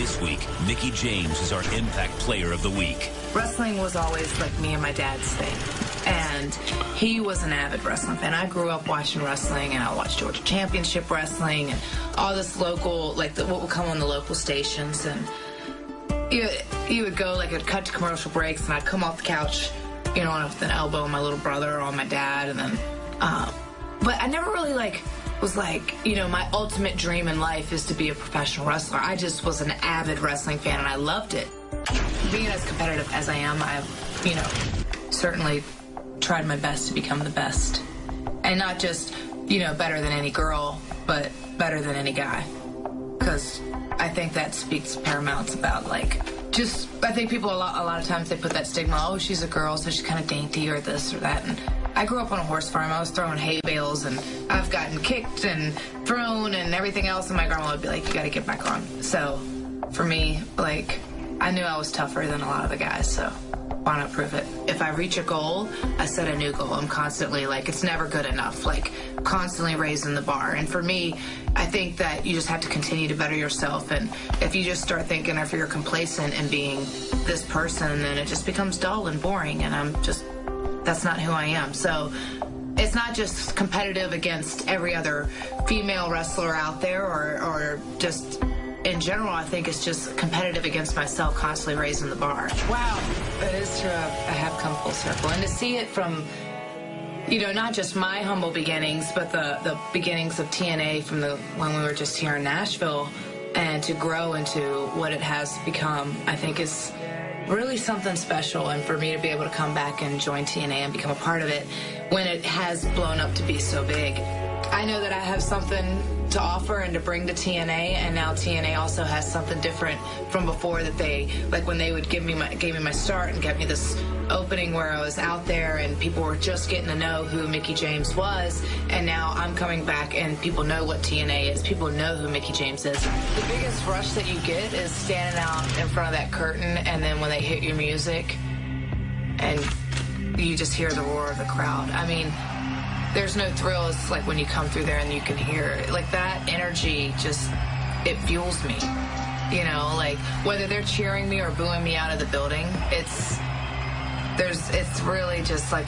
This week, Mickie James is our Impact Player of the Week. Wrestling was always like me and my dad's thing. And he was an avid wrestling fan. I grew up watching wrestling, and I watched Georgia Championship Wrestling and all this local, like what would come on the local stations. And you would go, like, it'd cut to commercial breaks, and I'd come off the couch, you know, with an elbow on my little brother or on my dad. And then, but I never really, was like, you know, my ultimate dream in life is to be a professional wrestler. I just was an avid wrestling fan, and I loved it. Being as competitive as I am, I've, you know, certainly tried my best to become the best. And not just, you know, better than any girl, but better than any guy. Because I think that speaks paramount about, like, just, I think people a lot of times they put that stigma, oh, she's a girl, so she's kind of dainty or this or that. And I grew up on a horse farm. I was throwing hay bales, and I've gotten kicked and thrown and everything else, and my grandma would be like, you got to get back on. So for me, like, I knew I was tougher than a lot of the guys, so why not prove it? If I reach a goal, I set a new goal. I'm constantly, like, it's never good enough, like, constantly raising the bar. And for me, I think that you just have to continue to better yourself. And if you just start thinking, if you're complacent and being this person, then it just becomes dull and boring. And that's not who I am. So it's not just competitive against every other female wrestler out there or just in general. I think it's just competitive against myself, constantly raising the bar. Wow, it is true. I have come full circle. And to see it from, you know, not just my humble beginnings, but the beginnings of TNA from when we were just here in Nashville, and to grow into what it has become, I think is really something special. And for me to be able to come back and join TNA and become a part of it when it has blown up to be so big, I know that I have something to offer and to bring to TNA, and now TNA also has something different from before, that they, like, when they would gave me my start and get me this opening where I was out there and people were just getting to know who Mickie James was, and now I'm coming back and people know what TNA is. People know who Mickie James is. The biggest rush that you get is standing out in front of that curtain, and then when they hit your music and you just hear the roar of the crowd. I mean, there's no thrill. It's like when you come through there and you can hear, like, that energy just, it fuels me. You know, like, whether they're cheering me or booing me out of the building, it's really just like,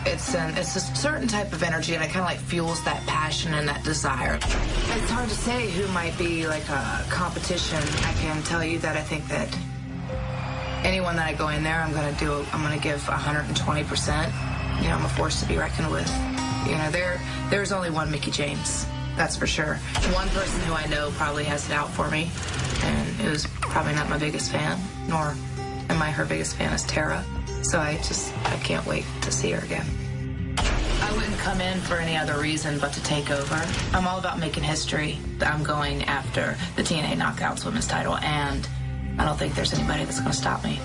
it's a certain type of energy, and it kind of like fuels that passion and that desire. It's hard to say who might be like a competition. I can tell you that I think that anyone that I go in there, I'm going to give 120%. You know, I'm a force to be reckoned with. You know, there's only one Mickie James, that's for sure. One person who I know probably has it out for me, and it was probably not my biggest fan, nor am I her biggest fan, is Tara. So I can't wait to see her again. I wouldn't come in for any other reason but to take over. I'm all about making history. I'm going after the TNA Knockouts Women's title, and I don't think there's anybody that's going to stop me.